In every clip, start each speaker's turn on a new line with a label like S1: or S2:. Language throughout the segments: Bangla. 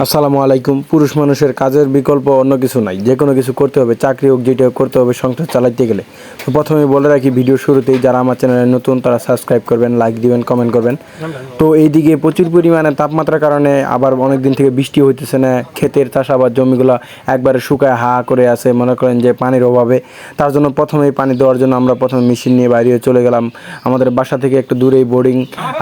S1: আসসালামু আলাইকুম। পুরুষ মানুষের কাজের বিকল্প অন্য কিছু নাই, যে কোনো কিছু করতে হবে, চাকরি হোক যেটা করতে হবে সংসার চালাতে গেলে। তো প্রথমেই বলে রাখি, ভিডিও শুরুতেই যারা আমার চ্যানেলে নতুন তারা সাবস্ক্রাইব করবেন, লাইক দিবেন, কমেন্ট করবেন। তো এইদিকে প্রচুর পরিমাণে তাপমাত্রার কারণে আবার অনেক দিন থেকে বৃষ্টি হইতেছে না, ক্ষেতের চাষাবাদ জমিগুলো একবারে শুকায় হা করে আছে, মনে করেন যে পানির অভাবে। তার জন্য প্রথমেই পানি দেওয়ার জন্য আমরা প্রথমে মেশিন নিয়ে বাইরে চলে গেলাম। আমাদের বাসা থেকে একটু দূরেই বোর্ডিং,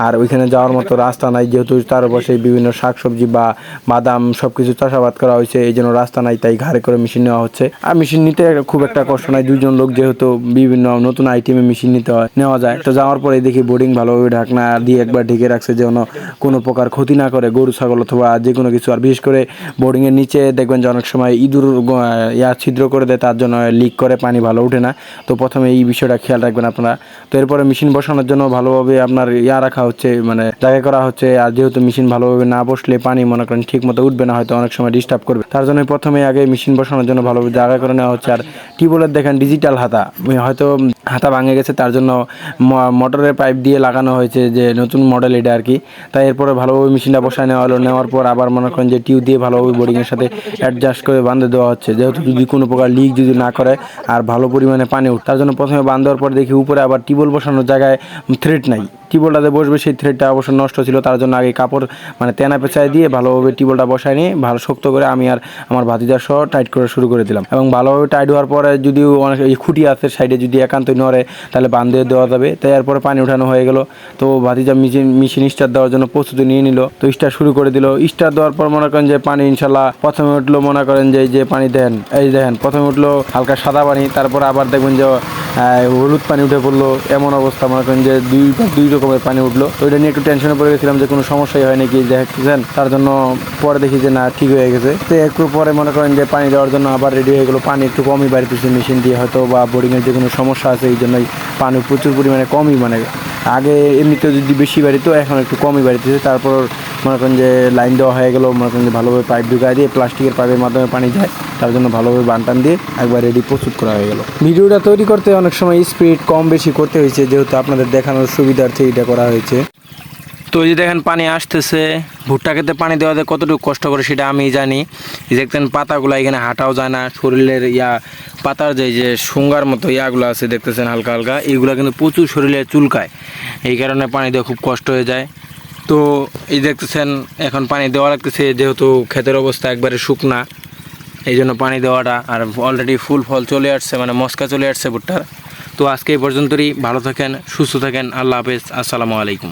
S1: আর ওইখানে যাওয়ার মতো রাস্তা নাই, যেহেতু তার পাশে বিভিন্ন শাকসবজি বা বাদাম সব কিছু চাষাবাদ করা হয়েছে, এই জন্য রাস্তা নাই, তাই ঘাড়ে করে মেশিন নেওয়া হচ্ছে। আর মেশিন নিতে খুব একটা কষ্ট নাই, দুইজন লোক যেহেতু বিভিন্ন নতুন আইটেমে মেশিন নিতে হয়, নেওয়া যায়। তো যাওয়ার পরে দেখি বোর্ডিং ভালোভাবে ঢাকনা দিয়ে একবার ঢেকে রাখছে, যেন কোনো প্রকার ক্ষতি না করে গরু ছাগল অথবা যে কোনো কিছু। আর বিশেষ করে বোর্ডিংয়ের নিচে দেখবেন যে অনেক সময় ইঁদুর ছিদ্র করে দেয়, তার জন্য লিক করে, পানি ভালো ওঠে না। তো প্রথমে এই বিষয়টা খেয়াল রাখবেন আপনারা। তো এরপরে মেশিন বসানোর জন্য ভালোভাবে আপনার রাখা হচ্ছে, মানে জায়গা করা হচ্ছে। আর যেহেতু মেশিন ভালোভাবে না বসলে পানি মনে করেন ঠিক মতো উঠবে না, হয়তো অনেক সময় ডিস্টার্ব করবে। তার জন্য প্রথমে আগে মেশিন বসানোর জন্য ভালোভাবে জায়গা করে নেওয়া হচ্ছে। আর টিউবওয়েলের দেখেন ডিজিটাল হাতা, হয়তো হাতা ভাঙে গেছে, তার জন্য মোটরের পাইপ দিয়ে লাগানো হয়েছে, যে নতুন মডেল এটা আর কি। তাই এরপরে ভালোভাবে মেশিনটা বসায় নেওয়া হলো। নেওয়ার পর আবার মনে করেন যে টিউব দিয়ে ভালোভাবে বোর্ডিংয়ের সাথে অ্যাডজাস্ট করে বাঁধে দেওয়া হচ্ছে, যেহেতু যদি কোনো প্রকার লিক যদি না করে আর ভালো পরিমাণে পানি উঠে। তার জন্য প্রথমে বাঁধ দেওয়ার পর দেখি উপরে আবার টিউবওয়েল বসানোর জায়গায় থ্রেড নাই। টিউবওয়েলটাতে বসবে সেই থ্রেডটা অবশ্য নষ্ট ছিল, তার জন্য আগে কাপড় মানে তেনা পেঁচায় দিয়ে ভালোভাবে টিউবওয়েলটা বসায় নিয়ে ভালো শক্ত করে আমি আর আমার ভাতিজা সহ টাইট করে শুরু করে দিলাম। এবং ভালোভাবে টাইট হওয়ার পরে যদিও অনেক এই খুঁটি আছে সাইডে, যদি একান্তই নড়ে তাহলে বাঁধ দেওয়া যাবে। তাই এরপরে পানি উঠানো হয়ে গেল। তো ভাতিজা মেশিন স্টার্ট দেওয়ার জন্য প্রস্তুতি নিয়ে নিল। তো স্টার্ট শুরু করে দিল। স্টার্ট দেওয়ার পর মনে করেন যে পানি ইনশাল্লাহ প্রথমে উঠলো, মনে করেন যে এই যে পানি দেন, এই দেখেন প্রথমে উঠলো হালকা সাদা পানি, তারপর আবার দেখবেন যে হলুদ পানি উঠে পড়লো। এমন অবস্থা, মনে করেন যে দুই রকমের পানি উঠলো। তো এটা নিয়ে একটু টেনশনে পড়ে গেছিলাম যে কোনো সমস্যাই হয় নাকি দেখছেন। তার জন্য পরে দেখি যে না, ঠিক হয়ে গেছে। তো একটু পরে মনে করেন যে পানি দেওয়ার জন্য আবার রেডি হয়ে গেলো। পানি একটু কমই বাড়িতেছে মেশিন দিয়ে, হয়তো বা বোর্ডিংয়ের যে কোনো সমস্যা আছে এই জন্যই পানি প্রচুর পরিমাণে কমই, মানে আগে এমনিতেও যদি বেশি বাড়িতো, এখন একটু কমই বাড়িতেছে। তারপর মনে করেন যে লাইন দেওয়া হয়ে গেলো, মনে করেন যে ভালোভাবে পাইপ ঢুকায় দিয়ে প্লাস্টিকের পাইপের মাধ্যমে পানি যায়, তার জন্য ভালোভাবে বানটান দিয়ে একবার রেডি প্রস্তুত করা হয়ে গেল। ভিডিওটা তৈরি করতে অনেক সময় স্পিড কম বেশি করতে হয়েছে, যেহেতু আপনাদের দেখানোর সুবিধার্থে এটা করা হয়েছে। তো এই যে দেখেন পানি আসতেছে, ভুট্টা খেতে পানি দেওয়াতে কতটুকু কষ্ট করে সেটা আমি জানি। দেখতেন পাতাগুলো এখানে হাঁটাও যায় না, শরীরের পাতার যে শুঙ্গার মতো ইয়াগুলো আছে দেখতেছেন হালকা হালকা, এইগুলো কিন্তু প্রচুর শরীরে চুলকায়, এই কারণে পানি দেওয়া খুব কষ্ট হয়ে যায়। তো এই দেখতেছেন এখন পানি দেওয়া লাগতেছে, যেহেতু ক্ষেতের অবস্থা একবারে শুকনা, এই জন্য পানি দেওয়াটা। আর অলরেডি ফুল ফল চলে আসছে, মানে মস্কা চলে আসছে ভুট্টার। তো আজকে এই পর্যন্তই, ভালো থাকেন, সুস্থ থাকেন, আল্লাহ হাফেজ, আসসালামু আলাইকুম।